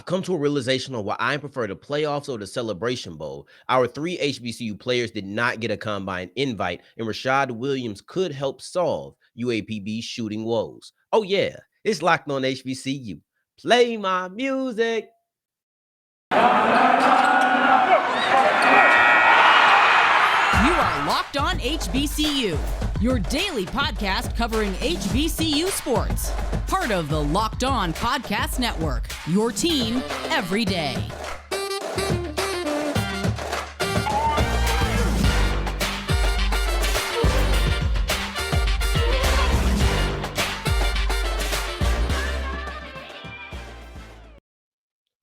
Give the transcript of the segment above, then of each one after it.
I've come to a realization on why I prefer the playoffs or the Celebration Bowl. Our three HBCU players did not get a combine invite, and Rashad Williams could help solve UAPB's shooting woes. Oh, yeah, it's Locked On HBCU. Play my music. You are Locked On HBCU, your daily podcast covering HBCU sports. Part of the Locked On Podcast Network, your team every day.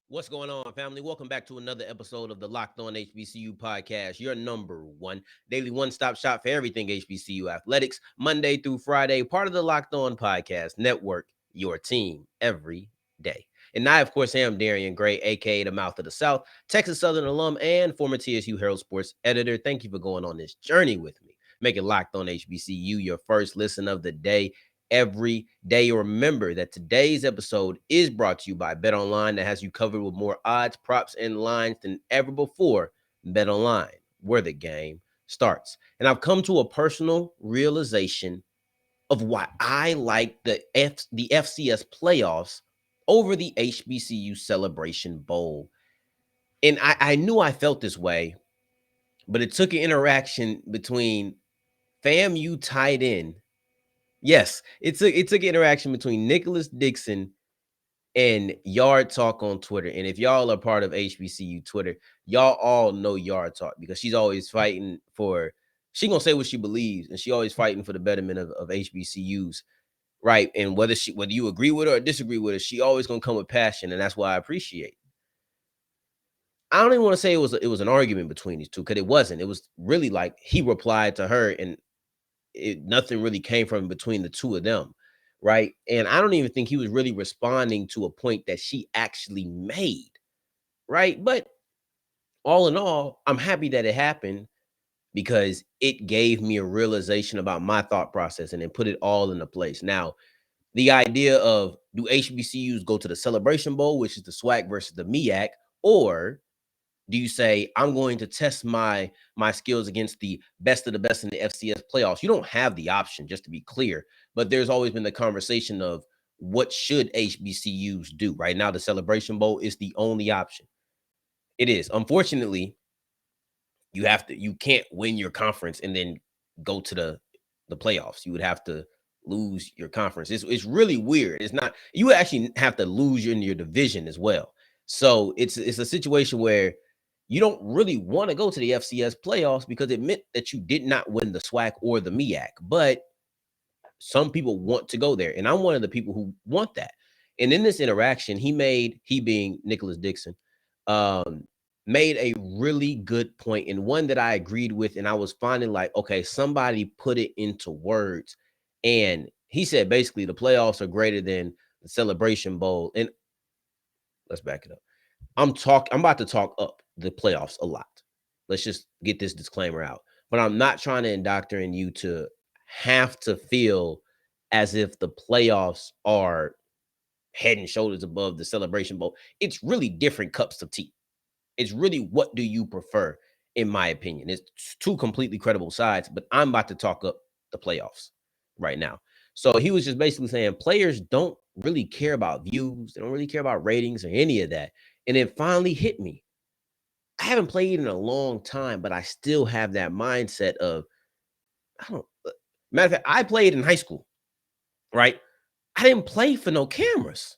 What's going on, family? Welcome back to another episode of the Locked On HBCU podcast, your number one daily one-stop shop for everything HBCU athletics, Monday through Friday, part of the Locked On Podcast Network, your team every day. And I, of course, am Darian Gray, a.k.a. the Mouth of the South, Texas Southern alum and former TSU Herald Sports editor. Thank you for going on this journey with me. Make it Locked On HBCU your first listen of the day. Every day. Remember that today's episode is brought to you by BetOnline, that has you covered with more odds, props, and lines than ever before. BetOnline, where the game starts. And I've come to a personal realization of why I like the FCS playoffs over the HBCU Celebration Bowl. And I knew I felt this way, but it took an interaction between FAMU tight end. Yes, it took interaction between Nicholas Dixon and Yard Talk on Twitter. And if y'all are part of HBCU Twitter, y'all all know Yard Talk because she's always fighting for, she gonna say what she believes, and she always fighting for the betterment of HBCUs, right? And whether you agree with her or disagree with her, she always gonna come with passion, and that's why I appreciate. I don't even want to say it was an argument between these two, because it wasn't. It was really like he replied to her, and nothing really came from between the two of them, right? And I don't even think he was really responding to a point that she actually made, right? But all in all, I'm happy that it happened because it gave me a realization about my thought process and then put it all into place. Now, the idea of, do HBCUs go to the Celebration Bowl, which is the SWAC versus the MEAC, or do you say, I'm going to test my skills against the best of the best in the FCS playoffs? You don't have the option, just to be clear. But there's always been the conversation of, what should HBCUs do? Right now, the Celebration Bowl is the only option. It is. Unfortunately, you can't win your conference and then go to the playoffs. You would have to lose your conference. It's really weird. It's not, you actually have to lose in your division as well. So it's a situation where you don't really want to go to the FCS playoffs because it meant that you did not win the SWAC or the MEAC. But some people want to go there, and I'm one of the people who want that. And in this interaction, he being Nicholas Dixon, made a really good point, and one that I agreed with. And I was finding like, okay, somebody put it into words. And he said basically the playoffs are greater than the Celebration Bowl. And let's back it up. I'm about to talk up the playoffs a lot. Let's just get this disclaimer out. But I'm not trying to indoctrinate you to have to feel as if the playoffs are head and shoulders above the Celebration Bowl. It's really different cups of tea. It's really, what do you prefer, in my opinion. It's two completely credible sides, but I'm about to talk up the playoffs right now. So he was just basically saying players don't really care about views. They don't really care about ratings or any of that. And it finally hit me. I haven't played in a long time, but I still have that mindset of, matter of fact, I played in high school, right? I didn't play for no cameras.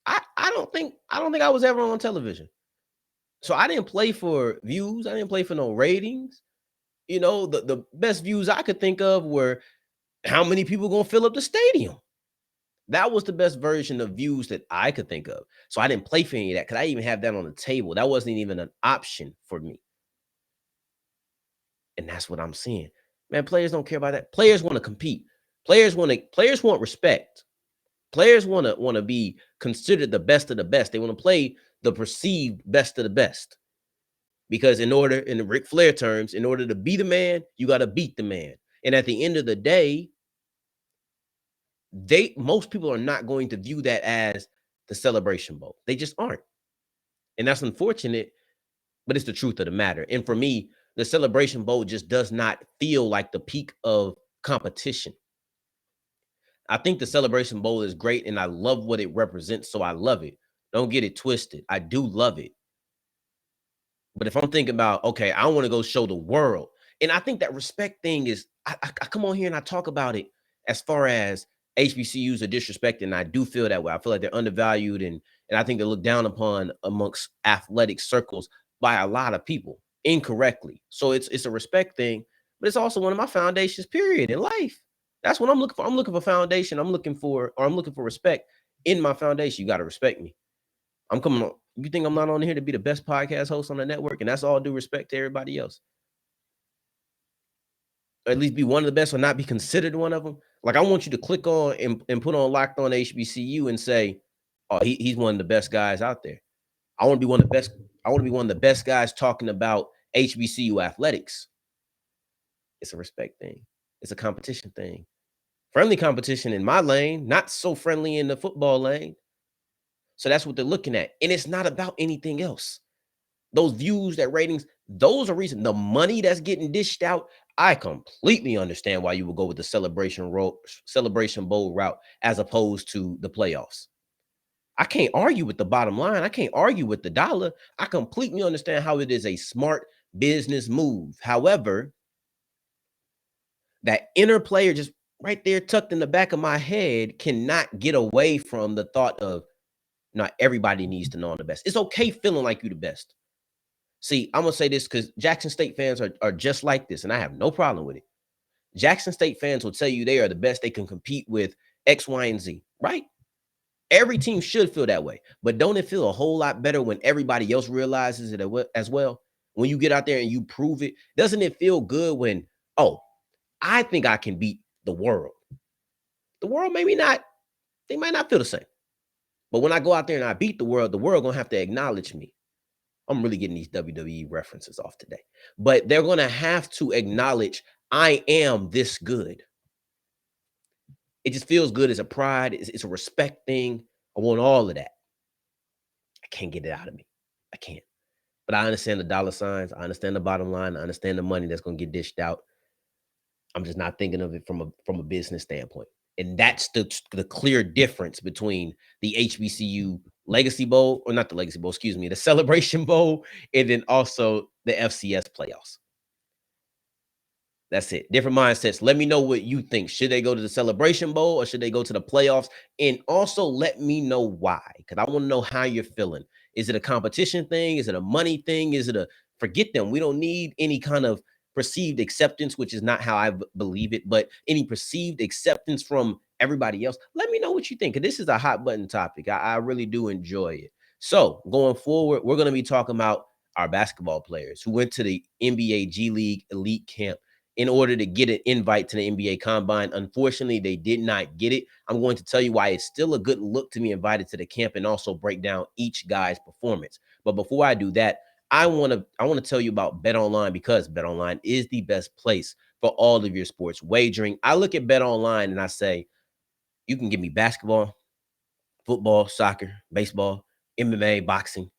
I don't think I was ever on television. So I didn't play for views. I didn't play for no ratings. You know, the best views I could think of were how many people gonna fill up the stadium. That was the best version of views that I could think of. So I didn't play for any of that because I even have that on the table. That wasn't even an option for me. And that's what I'm seeing. Man, players don't care about that. Players want to compete. Players want respect. Players want to be considered the best of the best. They want to play the perceived best of the best. Because in the Ric Flair terms, in order to be the man, you got to beat the man. And at the end of the day, most people are not going to view that as the Celebration Bowl. They just aren't. And that's unfortunate, but it's the truth of the matter. And for me, the Celebration Bowl just does not feel like the peak of competition. I think the Celebration Bowl is great and I love what it represents, so I love it. Don't get it twisted. I do love it. But if I'm thinking about, okay, I want to go show the world, and I think that respect thing is, I come on here and I talk about it as far as HBCUs are disrespected, and I do feel that way. I feel like they're undervalued, and I think they're looked down upon amongst athletic circles by a lot of people incorrectly. So it's a respect thing, but it's also one of my foundations, period, in life. That's what I'm looking for. I'm looking for foundation. I'm looking for respect in my foundation. You got to respect me. I'm coming on. You think I'm not on here to be the best podcast host on the network? And that's all due respect to everybody else. Or at least be one of the best or not be considered one of them. Like, I want you to click on and put on Locked On HBCU and say, oh, he's one of the best guys out there. I want to be one of the best. I want to be one of the best guys talking about HBCU athletics. It's a respect thing. It's a competition thing. Friendly competition in my lane, not so friendly in the football lane. So that's what they're looking at. And it's not about anything else. Those views, that ratings, those are reason. The money that's getting dished out, I completely understand why you would go with the celebration bowl route as opposed to the playoffs. I can't argue with the bottom line. I can't argue with the dollar. I completely understand how it is a smart business move. However, that inner player just right there tucked in the back of my head cannot get away from the thought of not everybody needs to know I'm the best. It's okay feeling like you're the best. See, I'm gonna say this because Jackson State fans are just like this, and I have no problem with it. Jackson State fans will tell you they are the best. They can compete with X, Y, and Z, right? Every team should feel that way. But don't it feel a whole lot better when everybody else realizes it as well? When you get out there and you prove it, doesn't it feel good when, oh, I think I can beat the world? The world maybe not, they might not feel the same. But when I go out there and I beat the world gonna have to acknowledge me. I'm really getting these WWE references off today. But they're going to have to acknowledge I am this good. It just feels good as a pride. It's a respect thing. I want all of that. I can't get it out of me. I can't. But I understand the dollar signs. I understand the bottom line. I understand the money that's going to get dished out. I'm just not thinking of it from a business standpoint. And that's the clear difference between the HBCU Legacy Bowl, or not the Legacy Bowl, excuse me, the Celebration Bowl, and then also the FCS playoffs. That's it. Different mindsets. Let me know what you think. Should they go to the Celebration Bowl or should they go to the playoffs? And also let me know why, because I want to know how you're feeling. Is it a competition thing? Is it a money thing? Is it a forget them? We don't need any kind of perceived acceptance, which is not how I believe it, but any perceived acceptance from everybody else. Let me know what you think, because this is a hot button topic. I really do enjoy it. So going forward, we're going to be talking about our basketball players who went to the NBA G League Elite Camp in order to get an invite to the NBA Combine. Unfortunately, they did not get it. I'm going to tell you why it's still a good look to be invited to the camp and also break down each guy's performance. But before I do that, I want to tell you about BetOnline, because BetOnline is the best place for all of your sports wagering. I look at BetOnline and I say, you can give me basketball, football, soccer, baseball, MMA, boxing,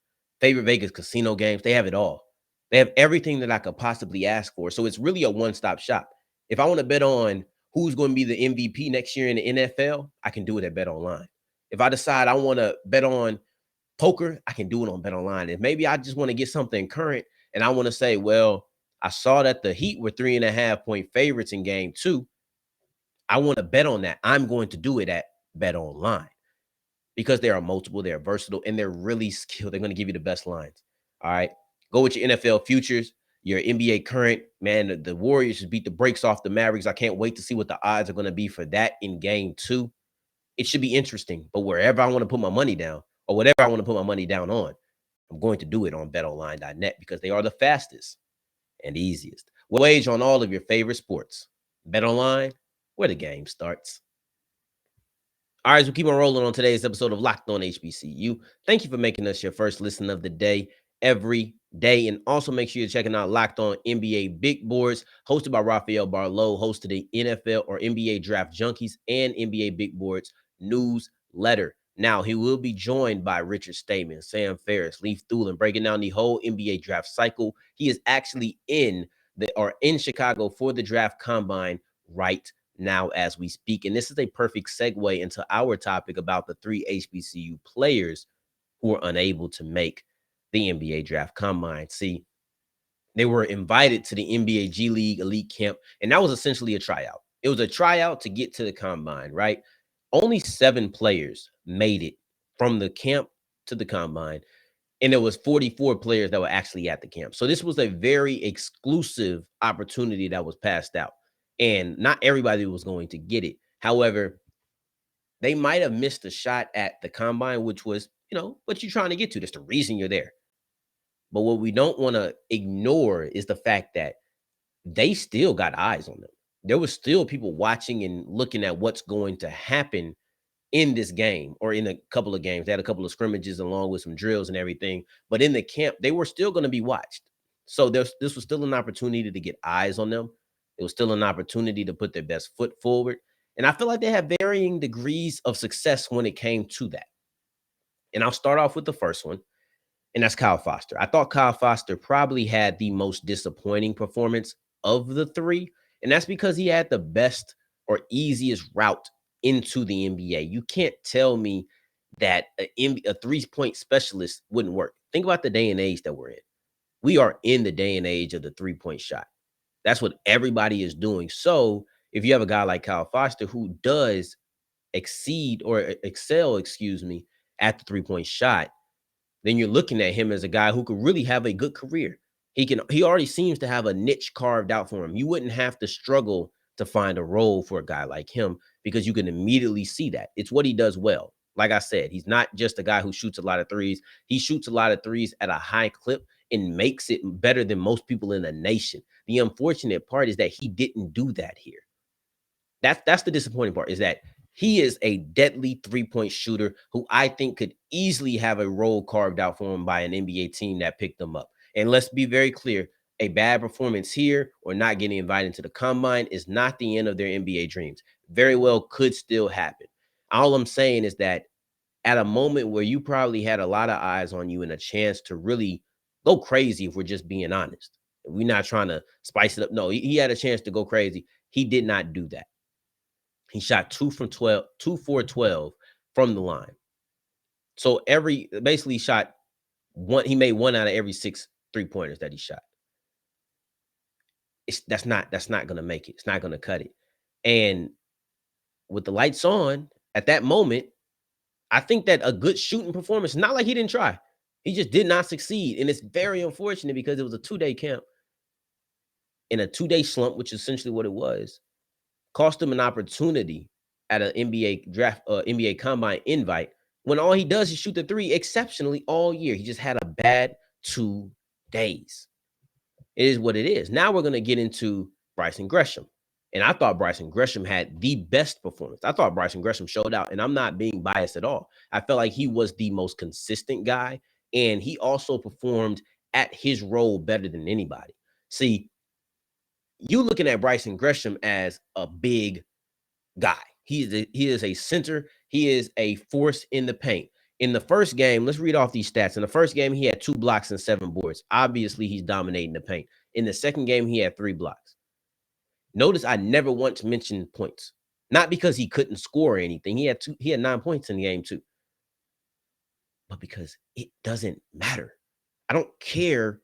favorite Vegas casino games. They have it all. They have everything that I could possibly ask for. So it's really a one-stop shop. If I want to bet on who's going to be the MVP next year in the NFL, I can do it at BetOnline. If I decide I want to bet on poker, I can do it on BetOnline. If maybe I just want to get something current and I want to say, well, I saw that the Heat were 3.5-point favorites in game 2. I want to bet on that. I'm going to do it at BetOnline, because there are multiple, they're versatile, and they're really skilled. They're going to give you the best lines. All right. Go with your NFL futures, your NBA current. Man, the Warriors just beat the brakes off the Mavericks. I can't wait to see what the odds are going to be for that in game 2. It should be interesting. But wherever I want to put my money down, or whatever I want to put my money down on, I'm going to do it on betonline.net, because they are the fastest and easiest wage on all of your favorite sports. BetOnline, where the game starts. All right, so keep on rolling on today's episode of Locked On HBCU. Thank you for making us your first listen of the day every day. And also make sure you're checking out Locked On NBA Big Boards, hosted by Rafael Barlow, hosted the NFL or NBA Draft Junkies and NBA Big Boards newsletter. Now, he will be joined by Richard Stamen, Sam Ferris, Leif Thulin, breaking down the whole NBA draft cycle. He is actually in Chicago for the draft combine right now as we speak. And this is a perfect segue into our topic about the 3 HBCU players who were unable to make the NBA draft combine. See, they were invited to the NBA G League Elite Camp, and that was essentially a tryout. It was a tryout to get to the combine, right? Only 7 players made it from the camp to the combine, and there was 44 players that were actually at the camp. So this was a very exclusive opportunity that was passed out, and not everybody was going to get it. However, they might have missed a shot at the combine, which was, what you're trying to get to. That's the reason you're there. But what we don't want to ignore is the fact that they still got eyes on them. There was still people watching and looking at what's going to happen in this game or in a couple of games. They had a couple of scrimmages along with some drills and everything. But in the camp, they were still going to be watched. So this was still an opportunity to get eyes on them. It was still an opportunity to put their best foot forward. And I feel like they have varying degrees of success when it came to that. And I'll start off with the first one, and that's Kyle Foster. I thought Kyle Foster probably had the most disappointing performance of the 3, and that's because he had the best or easiest route into the NBA. You can't tell me that a 3-point specialist wouldn't work. Think about the day and age that we're in. We are in the day and age of the 3-point shot. That's what everybody is doing. So if you have a guy like Kyle Foster who does excel, at the 3-point shot, then you're looking at him as a guy who could really have a good career. He already seems to have a niche carved out for him. You wouldn't have to struggle to find a role for a guy like him because you can immediately see that. It's what he does well. Like I said, he's not just a guy who shoots a lot of threes. He shoots a lot of threes at a high clip and makes it better than most people in the nation. The unfortunate part is that he didn't do that here. That's the disappointing part, is that he is a deadly 3-point shooter who I think could easily have a role carved out for him by an NBA team that picked him up. And let's be very clear, a bad performance here or not getting invited to the combine is not the end of their NBA dreams. Very well could still happen. All I'm saying is that at a moment where you probably had a lot of eyes on you and a chance to really go crazy, if we're just being honest, we're not trying to spice it up. No, he had a chance to go crazy. He did not do that. He shot 2 for 12 from the line. So basically shot one. He made 1 out of every 6 3-pointers that he shot. That's not going to make it. It's not going to cut it. And with the lights on at that moment, I think that a good shooting performance, not like he didn't try. He just did not succeed. And it's very unfortunate because it was a 2-day camp in a 2-day slump, which is essentially what it was. Cost him an opportunity at an NBA draft, NBA combine invite, when all he does is shoot the 3 exceptionally all year. He just had a bad 2 days. It is what it is. Now we're going to get into Bryson Gresham. And I thought Bryson Gresham had the best performance. I thought Bryson Gresham showed out, and I'm not being biased at all. I felt like he was the most consistent guy, and he also performed at his role better than anybody. See, you looking at Bryson Gresham as a big guy. He is a center. He is a force in the paint. In the first game, let's read off these stats. In the first game, he had 2 blocks and 7 boards. Obviously, he's dominating the paint. In the second game, he had 3 blocks. Notice I never once mentioned points. Not because he couldn't score or anything. He had 9 points in the game too. But because it doesn't matter. I don't care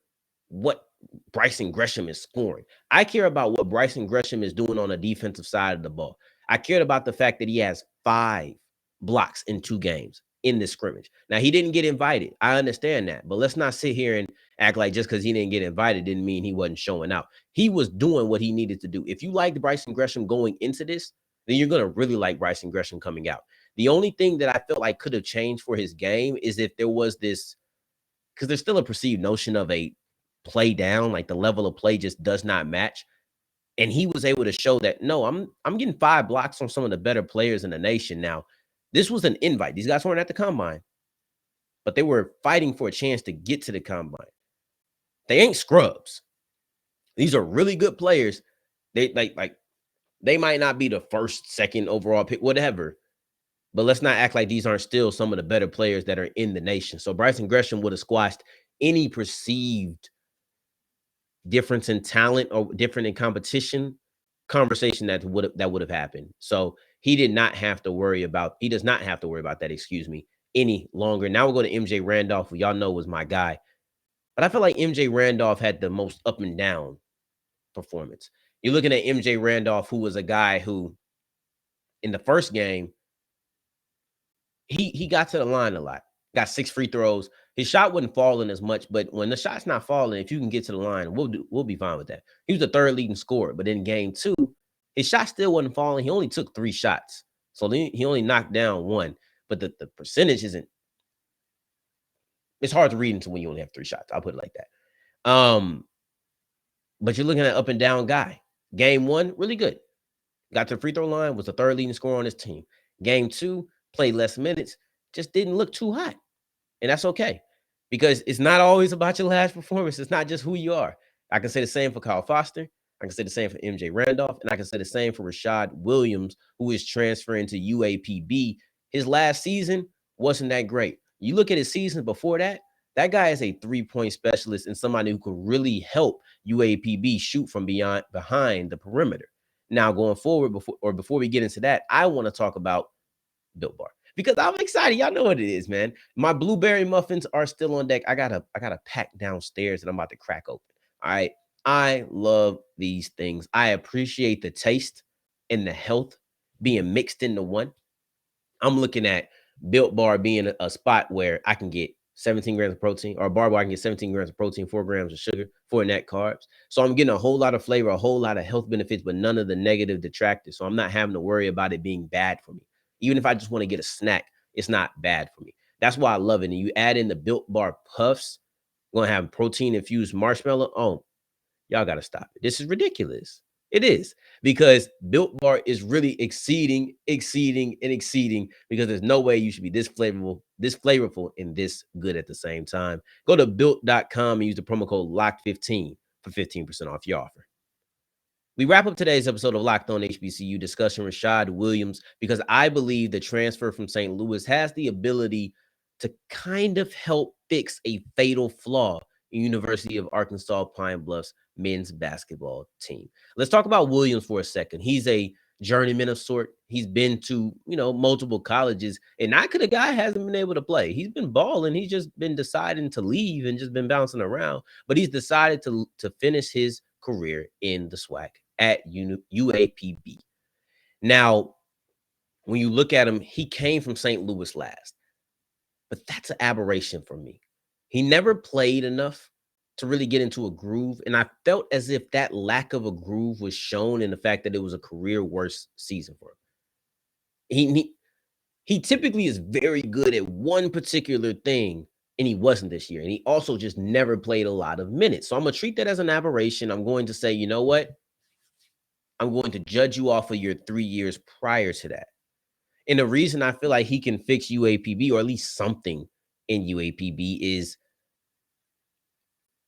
what Bryson Gresham is scoring. I care about what Bryson Gresham is doing on the defensive side of the ball. I cared about the fact that he has 5 blocks in 2 games in this scrimmage. Now, he didn't get invited. I understand that. But let's not sit here and act like just because he didn't get invited didn't mean he wasn't showing out. He was doing what he needed to do. If you liked Bryson Gresham going into this, then you're going to really like Bryson Gresham coming out. The only thing that I felt like could have changed for his game is if there was this, because there's still a perceived notion of a play down, like the level of play just does not match. And he was able to show that, no, I'm getting 5 blocks on some of the better players in the nation. Now, this was an invite. These guys weren't at the combine, but they were fighting for a chance to get to the combine. They ain't scrubs. These are really good players. They might not be the first, second overall pick, whatever, But let's not act like these aren't still some of the better players that are in the nation. So Bryson Gresham would have squashed any perceived difference in talent or different in competition conversation that would have happened. So he does not have to worry about that, excuse me, any longer. Now we'll go to MJ Randolph, who y'all know was my guy. But I feel like MJ Randolph had the most up and down performance. You're looking at MJ Randolph, who was a guy who in the first game, he got to the line a lot, got 6 free throws. His shot wasn't falling as much, but when the shot's not falling, if you can get to the line, we'll be fine with that. He was the third leading scorer, but in game 2, his shot still wasn't falling. He only took 3 shots, so he only knocked down 1. But the percentage isn't. It's hard to read into when you only have 3 shots. I'll put it like that. But you're looking at an up and down guy. Game 1, really good. Got to the free throw line, was the third leading scorer on his team. Game 2, played less minutes, just didn't look too hot. And that's okay, because it's not always about your last performance. It's not just who you are. I can say the same for Kyle Foster. I can say the same for MJ Randolph. And I can say the same for Rashad Williams, who is transferring to UAPB. His last season wasn't that great. You look at his season before that, that guy is a 3-point specialist and somebody who could really help UAPB shoot from behind the perimeter. Now, going forward, before we get into that, I want to talk about Built Bar, because I'm excited. Y'all know what it is, man. My blueberry muffins are still on deck. I got a pack downstairs that I'm about to crack open. All right. I love these things. I appreciate the taste and the health being mixed into one. I'm looking at Built Bar being a spot where I can get 17 grams of protein, or a bar where I can get 17 grams of protein, 4 grams of sugar, 4 net carbs. So I'm getting a whole lot of flavor, a whole lot of health benefits, but none of the negative detractors. So I'm not having to worry about it being bad for me. Even if I just want to get a snack, it's not bad for me. That's why I love it. And you add in the Built Bar Puffs, going to have protein infused marshmallow. Oh, y'all got to stop it. This is ridiculous. It is, because Built Bar is really exceeding, because there's no way you should be this flavorful, and this good at the same time. Go to built.com and use the promo code LOCK15 for 15% off your offer. We wrap up today's episode of Locked On HBCU discussing Rashad Williams, because I believe the transfer from St. Louis has the ability to kind of help fix a fatal flaw in University of Arkansas Pine Bluff's men's basketball team. Let's talk about Williams for a second. He's a journeyman of sort. He's been to, multiple colleges, and not because the guy hasn't been able to play. He's been balling. He's just been deciding to leave and just been bouncing around, but he's decided to finish his career in the SWAC at UAPB. Now, when you look at him, he came from St. Louis last, but that's an aberration for me. He never played enough to really get into a groove, and I felt as if that lack of a groove was shown in the fact that it was a career worst season for him. He typically is very good at one particular thing, and he wasn't this year. And he also just never played a lot of minutes. So I'm going to treat that as an aberration. I'm going to say, you know what? I'm going to judge you off of your 3 years prior to that. And the reason I feel like he can fix UAPB, or at least something in UAPB, is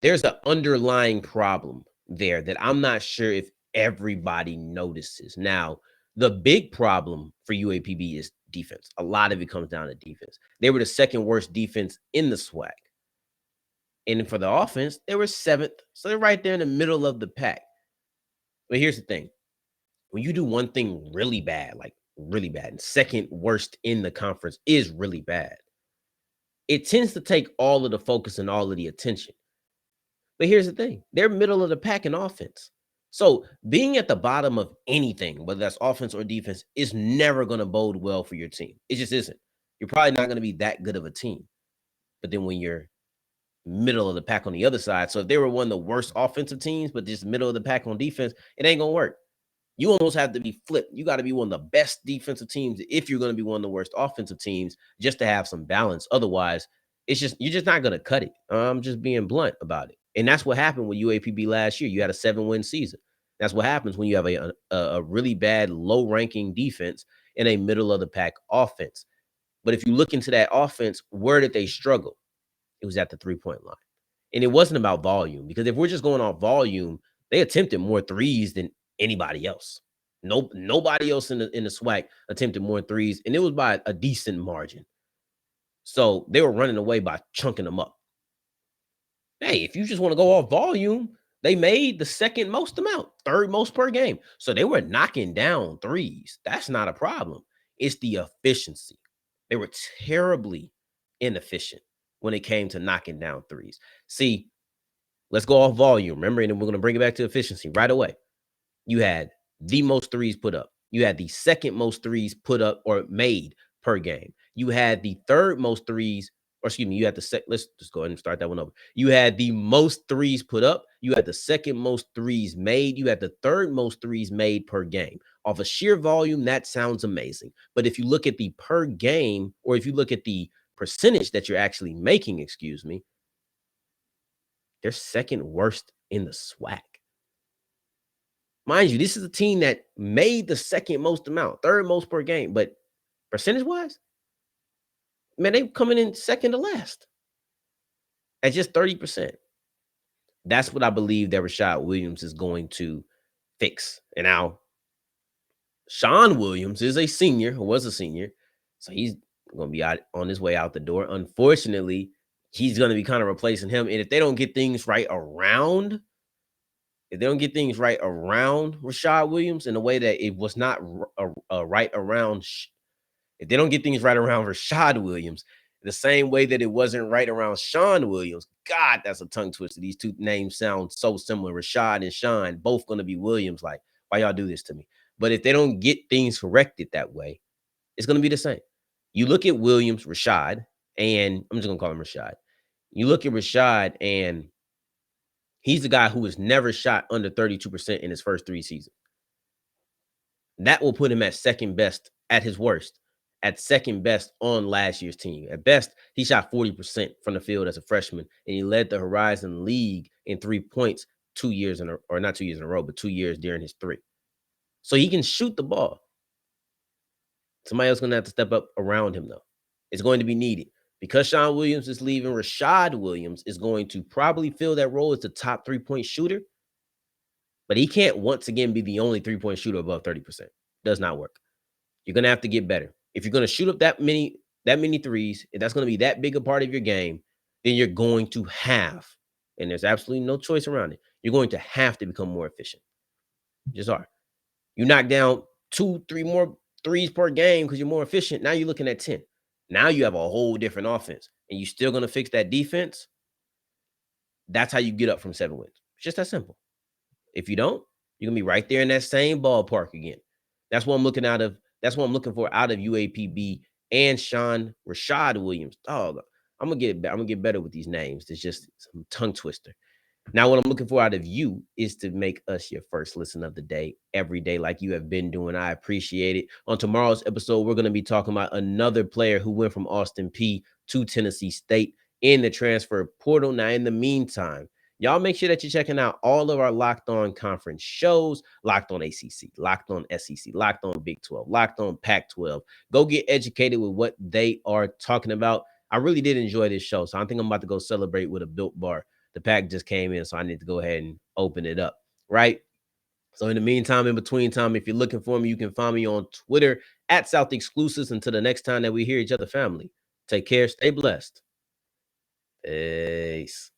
there's an underlying problem there that I'm not sure if everybody notices. Now, the big problem for UAPB is defense. A lot of it comes down to defense. They were the second worst defense in the SWAC. And for the offense, they were 7th. So they're right there in the middle of the pack. But here's the thing. When you do one thing really bad, like really bad, and second worst in the conference is really bad, it tends to take all of the focus and all of the attention. But here's the thing. They're middle of the pack in offense. So being at the bottom of anything, whether that's offense or defense, is never going to bode well for your team. It just isn't. You're probably not going to be that good of a team. But then when you're middle of the pack on the other side, so if they were one of the worst offensive teams, but just middle of the pack on defense, it ain't going to work. You almost have to be flipped. You got to be one of the best defensive teams if you're going to be one of the worst offensive teams, just to have some balance. Otherwise, you're just not going to cut it. I'm just being blunt about it. And that's what happened with UAPB last year. You had a 7-win season. That's what happens when you have a really bad, low-ranking defense and a middle-of-the-pack offense. But if you look into that offense, where did they struggle? It was at the three-point line. And it wasn't about volume, because if we're just going off volume, they attempted more threes than anybody else. Nobody else in the SWAC attempted more threes, and it was by a decent margin. So they were running away by chunking them up. Hey, if you just want to go off volume, they made the second most amount, third most per game. So they were knocking down threes. That's not a problem. It's the efficiency. They were terribly inefficient when it came to knocking down threes. See, let's go off volume. Remember, and then we're going to bring it back to efficiency right away. You had the most threes put up. You had the second most threes put up or made per game. You had the third most threes, or excuse me, you had the let's just go ahead and start that one over. You had the most threes put up. You had the second most threes made. You had the third most threes made per game. Off of sheer volume, that sounds amazing. But if you look at the per game, or if you look at the percentage that you're actually making, excuse me, they're second worst in the SWAC. Mind you, this is a team that made the second most amount, third most per game, but percentage-wise, man, they coming in second to last at just 30%. That's what I believe that Rashad Williams is going to fix. And now, Sean Williams is a senior, or was a senior, so he's going to be out on his way out the door. Unfortunately, he's going to be kind of replacing him. And if they don't get things right around Rashad Williams in a way that it was not right around, if they don't get things right around Rashad Williams, the same way that it wasn't right around Sean Williams, God, that's a tongue twister. These two names sound so similar. Rashad and Sean, both going to be Williams. Like, why y'all do this to me? But if they don't get things corrected that way, it's going to be the same. You look at Williams, Rashad, and I'm just going to call him Rashad. You look at Rashad, and he's the guy who has never shot under 32% in his first 3 seasons. That will put him at second best at his worst, at second best on last year's team. At best, he shot 40% from the field as a freshman, and he led the Horizon League in 3 points 2 years in a, or not 2 years in a row, but 2 years during his 3. So he can shoot the ball. Somebody else is going to have to step up around him, though. It's going to be needed. Because Sean Williams is leaving, Rashad Williams is going to probably fill that role as the top 3-point shooter. But he can't once again be the only 3-point shooter above 30%. Does not work. You're going to have to get better. If you're going to shoot up that many threes, if that's going to be that big a part of your game, then you're going to have, and there's absolutely no choice around it, you're going to have to become more efficient. You just are. You knock down 2-3 more threes per game because you're more efficient. Now you're looking at 10. Now you have a whole different offense, and you're still going to fix that defense. That's how you get up from 7 wins. It's just that simple. If you don't, you're going to be right there in that same ballpark again. That's what I'm looking out of. That's what I'm looking for out of UAPB and Rashad Williams. Oh, I'm gonna get better with these names. It's just some tongue twister. Now, what I'm looking for out of you is to make us your first listen of the day every day, like you have been doing. I appreciate it. On tomorrow's episode, we're going to be talking about another player who went from Austin Peay to Tennessee State in the transfer portal. Now, in the meantime, y'all make sure that you're checking out all of our Locked On Conference shows, Locked On ACC, Locked On SEC, Locked On Big 12, Locked On Pac-12. Go get educated with what they are talking about. I really did enjoy this show, so I think I'm about to go celebrate with a Built Bar. The pack just came in, so I need to go ahead and open it up, right? So in the meantime, in between time, if you're looking for me, you can find me on Twitter at South Exclusives. Until the next time that we hear each other, family, take care, stay blessed. Peace.